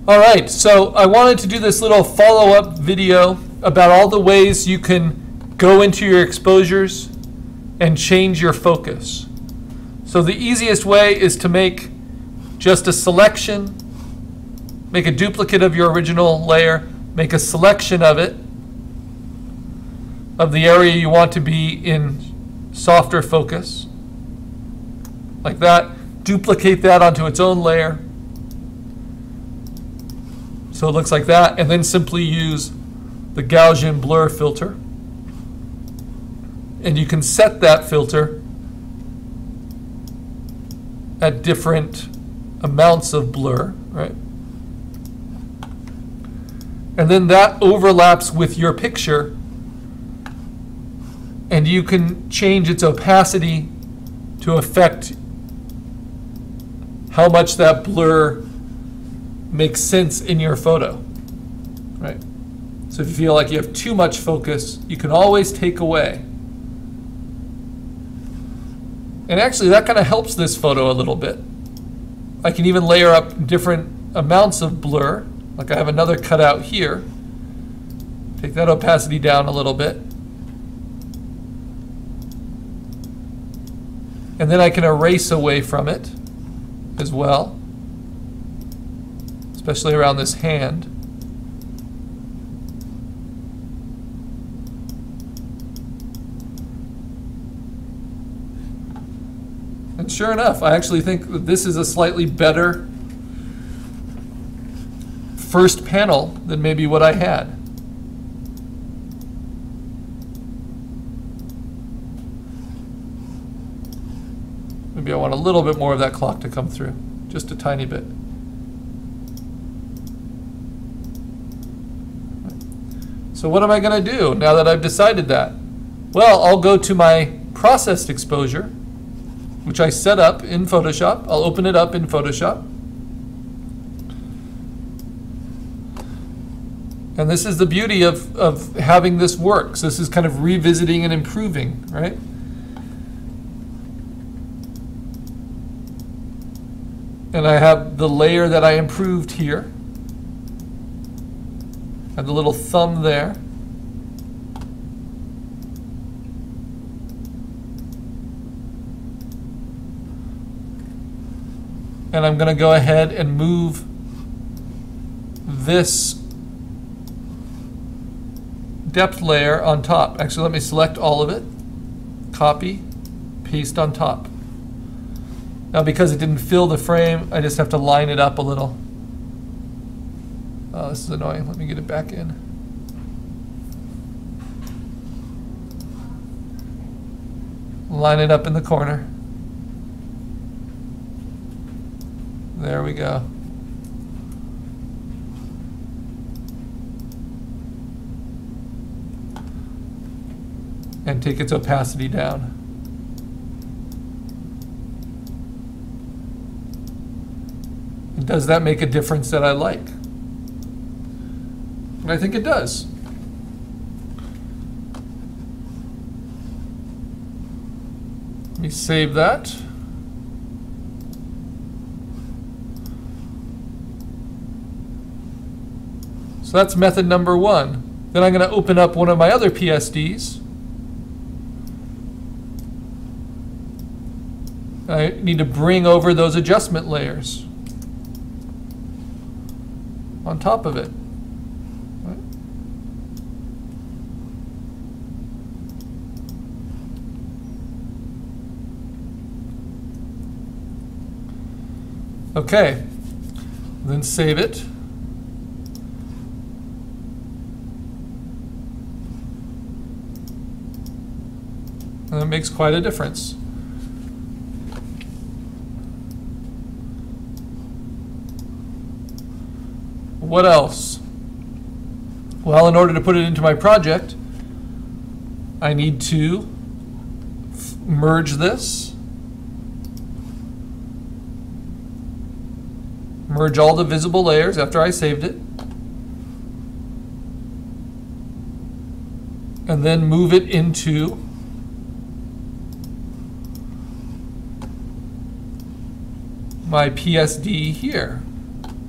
All right, so I wanted to do this little follow-up video about all the ways you can go into your exposures and change your focus. So the easiest way is to make just a selection, make a duplicate of your original layer, make a selection of it, of the area you want to be in softer focus, like that. Duplicate that onto its own layer, so it looks like that, and then simply use the Gaussian blur filter. And you can set that filter at different amounts of blur, right? And then that overlaps with your picture, and you can change its opacity to affect how much that blur makes sense in your photo, right? So if you feel like you have too much focus, you can always take away. And actually that kind of helps this photo a little bit. I can even layer up different amounts of blur. Like I have another cutout here. Take that opacity down a little bit. And then I can erase away from it as well, especially around this hand. And sure enough, I actually think that this is a slightly better first panel than maybe what I had. Maybe I want a little bit more of that clock to come through, just a tiny bit. So what am I going to do now that I've decided that? Well, I'll go to my processed exposure, which I set up in Photoshop. I'll open it up in Photoshop. And this is the beauty of having this work. So this is kind of revisiting and improving, right? And I have the layer that I improved here. I have the little thumb there. And I'm going to go ahead and move this depth layer on top. Actually, let me select all of it, copy, paste on top. Now, because it didn't fill the frame, I just have to line it up a little. Oh, this is annoying. Let me get it back in. Line it up in the corner. There we go. And take its opacity down. And does that make a difference that I like? And I think it does. Let me save that. So that's method number one. Then I'm going to open up one of my other PSDs. I need to bring over those adjustment layers on top of it. Right. Okay, then save it. And it makes quite a difference. What else? Well, in order to put it into my project, I need to merge this, merge all the visible layers after I saved it, and then move it into my PSD here.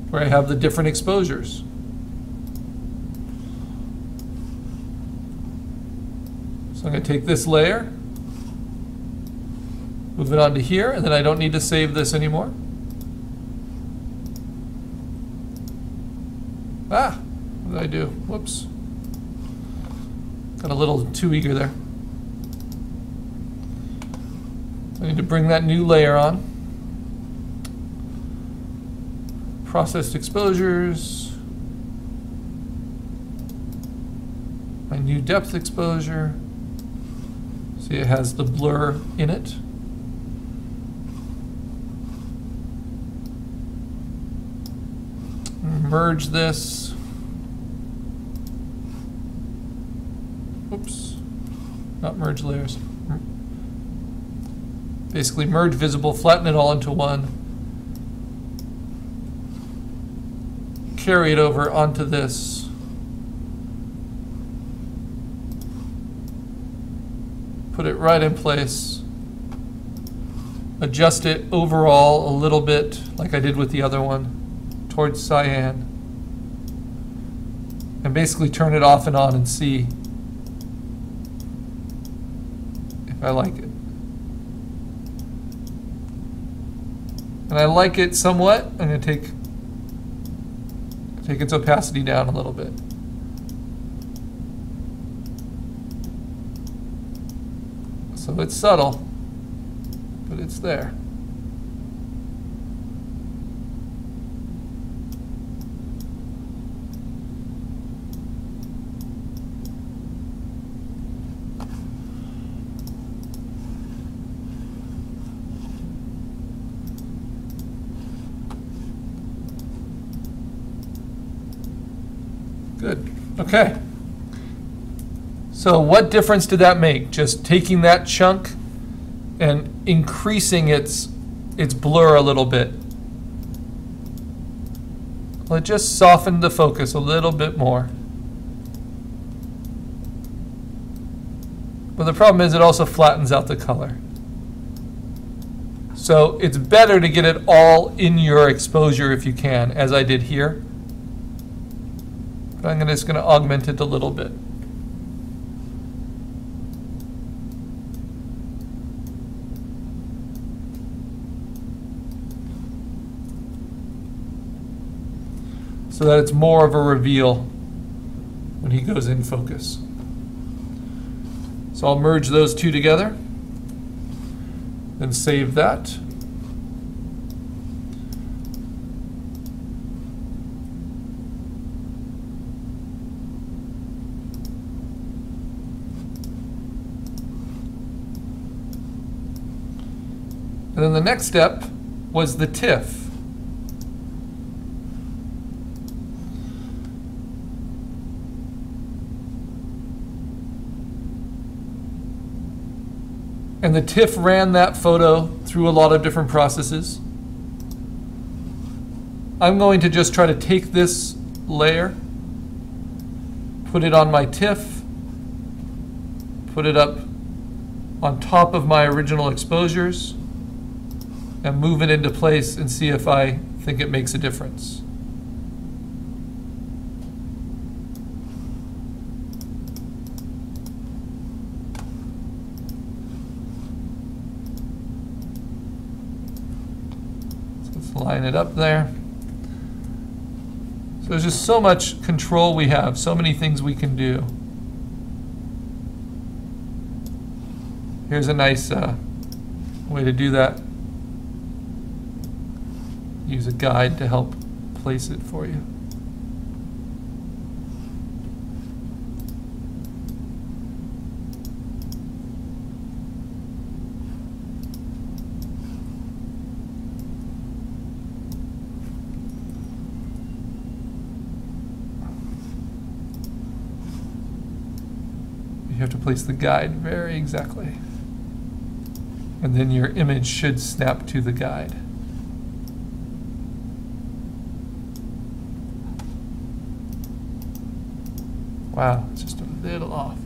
where I have the different exposures. So I'm going to take this layer, move it onto here, and then I don't need to save this anymore. Ah, what did I do? Whoops. Got a little too eager there. I need to bring that new layer on. Processed exposures. My new depth exposure. See, it has the blur in it. Merge this. Oops. Not merge layers. Basically merge visible, flatten it all into one. Carry it over onto this. Put it right in place. Adjust it overall a little bit, like I did with the other one, towards cyan. And basically turn it off and on and see if I like it. And I like it somewhat. I'm going to take its opacity down a little bit. So it's subtle, but it's there. Good. Okay. So what difference did that make? Just taking that chunk and increasing its blur a little bit. Well, it just softened the focus a little bit more. But the problem is it also flattens out the color. So it's better to get it all in your exposure if you can, as I did here. But I'm just going to augment it a little bit. So that it's more of a reveal when he goes in focus. So I'll merge those two together, then save that. And then the next step was the TIFF. And the TIFF ran that photo through a lot of different processes. I'm going to just try to take this layer, put it on my TIFF, put it up on top of my original exposures, and move it into place and see if I think it makes a difference. Line it up there. So there's just so much control we have, so many things we can do. Here's a nice way to do that. Use a guide to help place it for you. You have to place the guide very exactly. And then your image should snap to the guide. Wow, it's just a little off.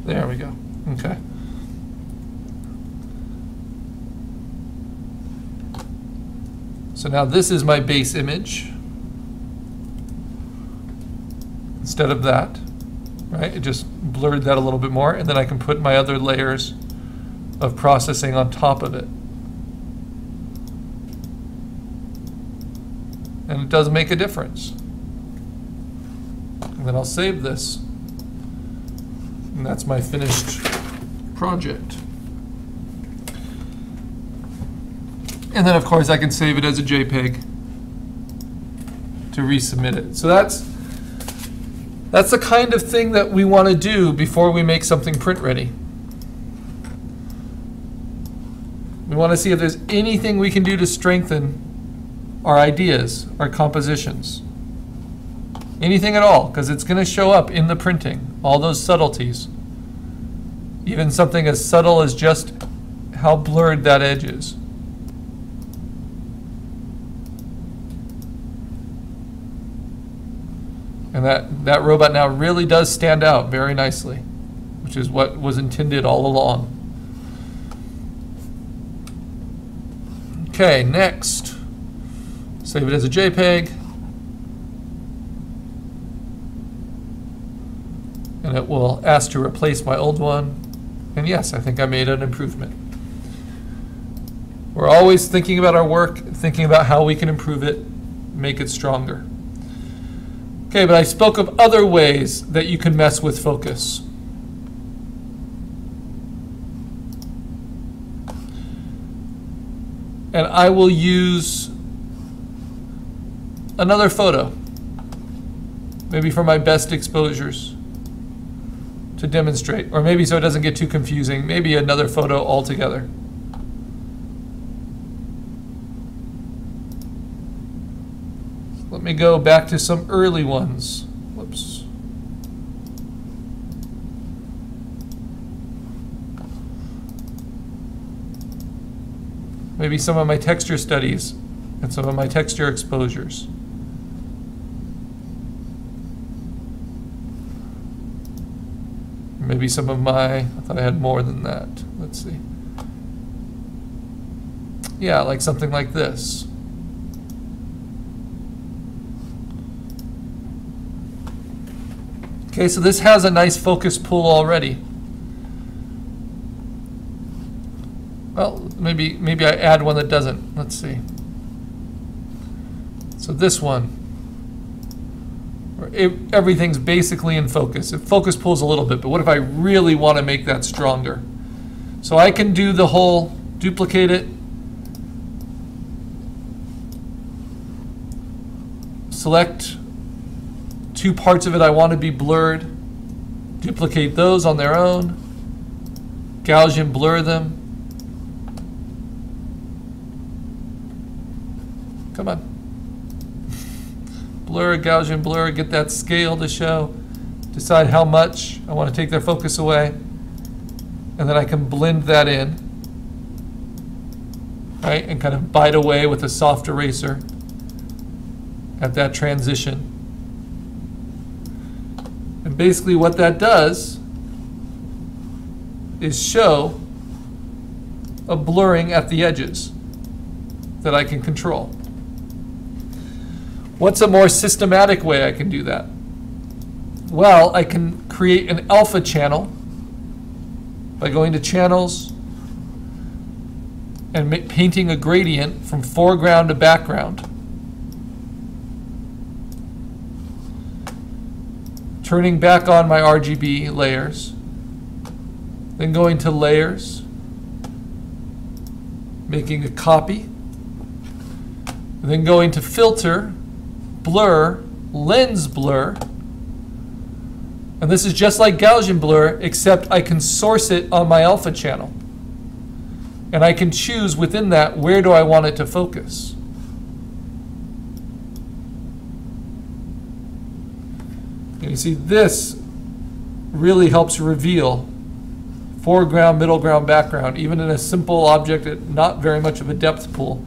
There we go. Okay. So now this is my base image instead of that, right? It just blurred that a little bit more, and then I can put my other layers of processing on top of it. And it does make a difference. And then I'll save this. And that's my finished project. And then of course I can save it as a JPEG to resubmit it. So that's the kind of thing that we want to do before we make something print ready. We want to see if there's anything we can do to strengthen our ideas, our compositions. Anything at all, because it's going to show up in the printing, all those subtleties. Even something as subtle as just how blurred that edge is. And that robot now really does stand out very nicely, which is what was intended all along. Okay, next. Save it as a JPEG. And it will ask to replace my old one. And yes, I think I made an improvement. We're always thinking about our work, thinking about how we can improve it, make it stronger. Okay, but I spoke of other ways that you can mess with focus. And I will use another photo, maybe for my best exposures, to demonstrate, or maybe so it doesn't get too confusing, maybe another photo altogether. Let me go back to some early ones. Whoops. Maybe some of my texture studies and some of my texture exposures. Maybe some of my, I thought I had more than that. Let's see. Yeah, like something like this. Okay, so this has a nice focus pull already. Well, maybe I add one that doesn't. Let's see. So this one, everything's basically in focus. It focus pulls a little bit, but what if I really want to make that stronger? So I can do the whole duplicate it, select two parts of it I want to be blurred, duplicate those on their own, Gaussian blur them. Come on. Blur, Gaussian blur, get that scale to show, decide how much I want to take their focus away, and then I can blend that in, right, and kind of bite away with a soft eraser at that transition. And basically what that does is show a blurring at the edges that I can control. What's a more systematic way I can do that? Well, I can create an alpha channel by going to channels and painting a gradient from foreground to background. Turning back on my RGB layers, then going to layers, making a copy, then going to filter, blur, lens blur, and this is just like Gaussian blur, except I can source it on my alpha channel. And I can choose within that, where do I want it to focus? And you see, this really helps reveal foreground, middle ground, background, even in a simple object at not very much of a depth pool.